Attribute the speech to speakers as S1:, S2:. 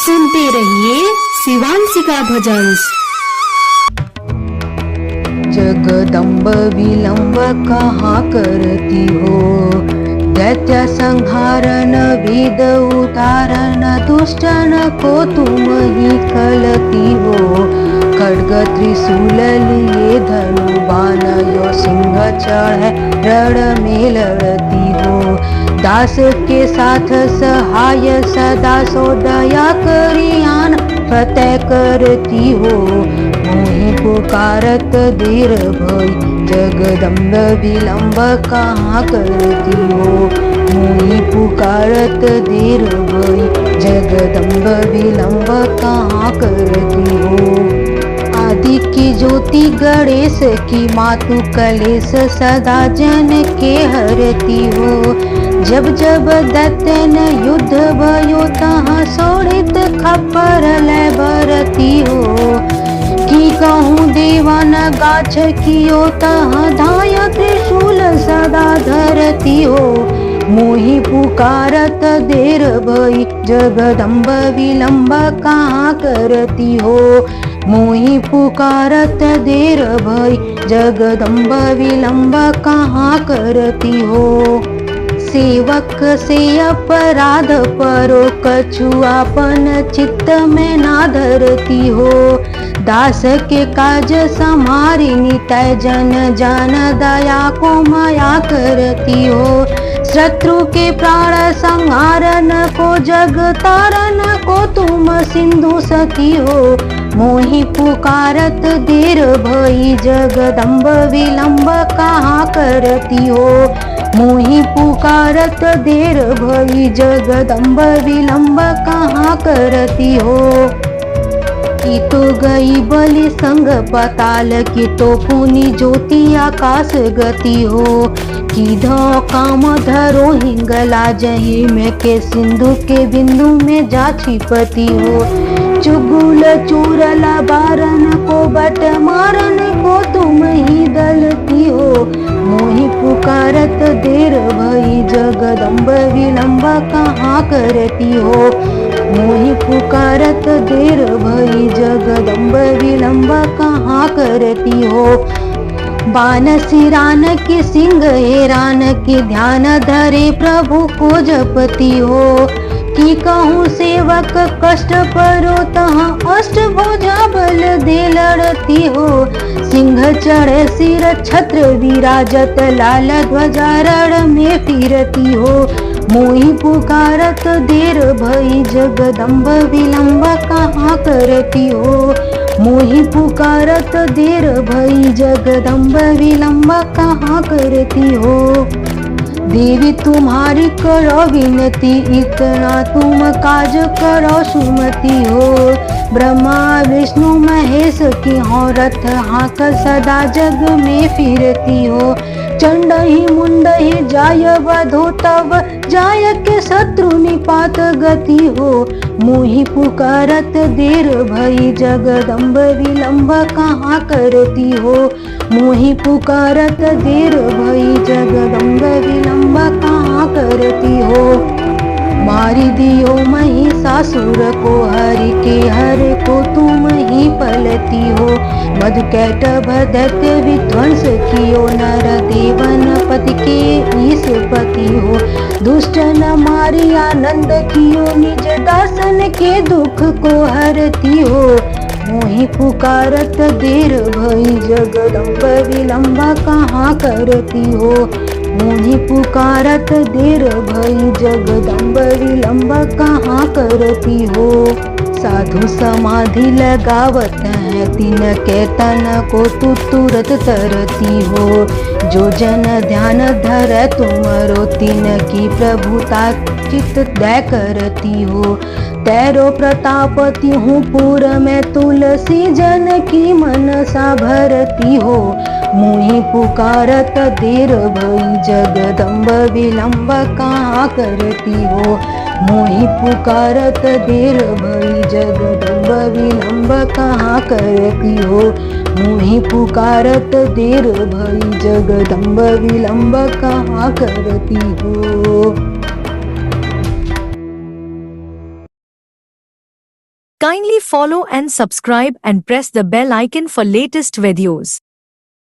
S1: सुनते रहिए शिवांशिका भजन्स।
S2: जगदम्ब विलंब कहाँ करती हो, दैत्य संहारन वेद उतारन दुष्टन को तुम ही खलती हो। खड्ग त्रिशूल लिए धनु बाण यो सिंह चढ़े रण में लड़ती हो। दास के साथ सहाय सदा सो दया करियान फतेह करती हो। मोहि पुकारत देर भई, जगदम्ब विलंब कहाँ करती हो। मोहि पुकारत देर भई, जगदम्ब विलंब कहाँ करती हो। आदि की ज्योति गणेश की मातु कलेश सदा जन के हरती हो। जब जब दैत्य न युद्ध भयो तहाँ सोड़ित खप्पर ले बरती हो। की कहूँ देवन गाछ कियो तहाँ धाय त्रिशूल सदा धरती हो। मोहि पुकारत देर भई, जगदम्ब विलंब कहाँ करती हो। मोहि पुकारत देर भई, जगदम्ब विलंब कहाँ करती हो। सेवक से अपराध परो कछुआपन चित्त में ना धरती हो। दास के काज समारिनी तय जन जान दया को माया करती हो। शत्रु के प्राण संहारन को जग तारन को तुम सिंधु सती हो। मोहि पुकारत देर भई, जगदम्ब विलंब कहाँ करती हो। मोहि पुकारत देर भई, जगदम्ब विलंब कहाँ करती हो। की तो गई बलि संग पताल, की तो पुनि ज्योति आकाश गति हो। की धो काम धरो हिंगला जही में के सिंधु के बिंदु में जा छिपती हो। चुगुल चूरला बारन को बट मारन को तुम ही दलती हो। मोहि पुकारत देर भई, जगदम्ब विलंब कहाँ करती हो। मोहि पुकारत देर भई, जगदम्ब विलंब कहाँ करती हो। बान सिरान की सिंह हेरान की ध्यान धरे प्रभु को जपती हो। की कहूँ सेवक कष्ट परो तहाँ अष्ट भुजा बल दे लड़ती हो। सिंह चढ़े सिर छत्र विराजत लाल ध्वजा रण में फिरती हो। मोहि पुकारत देर भई, जगदम्ब विलंब कहाँ करती हो। मोहि पुकारत देर भई, जगदम्ब विलंब कहाँ करती हो। देवी तुम्हारी करो विनती, इतना तुम काज करो सुमति हो। ब्रह्मा विष्णु महेश की हो रथ हाँक सदा जग में फिरती हो। चंड ही मुंड ही जाय वधो तब जाय के शत्रु निपात गति हो। मोहि पुकारत देर भई, जगदम्ब विलंब कहाँ करती हो। मोहि पुकारत देर भई, जगदम्ब विलंब कहाँ करती हो। मारी दियो महिषासुर को, हरि के हर को तुम ही पलती हो। मधुकैटभ दैत्य विध्वंस कियो, नर देवन पति के ईशपति हो। दुष्ट न मारी आनंद कियो, निज दासन के दुख को हरती हो। मोहि पुकारत देर भई, जगदम्ब विलंब कहाँ करती हो। मोहि पुकारत देर भई, जगदम्ब विलंब कहाँ करती हो। साधु समाधि लगावत है, तिन के तन को तू तुरत तरती हो। जो जन ध्यान धर तुमरो, तिन की प्रभुता चित दय करती हो। तेरो प्रतापति हूँ पुर में, तुलसी जन की मनसा भरती हो। मोहि पुकारत देर भई, जगदम्ब विलंब कहाँ करती हो। मोहि पुकारत देर भई, जगदम्ब विलंब कहाँ करती हो। मोहि पुकारत देर भई, जगदम्ब विलंब कहाँ करती हो।
S3: Kindly follow and subscribe and press the bell icon for latest videos.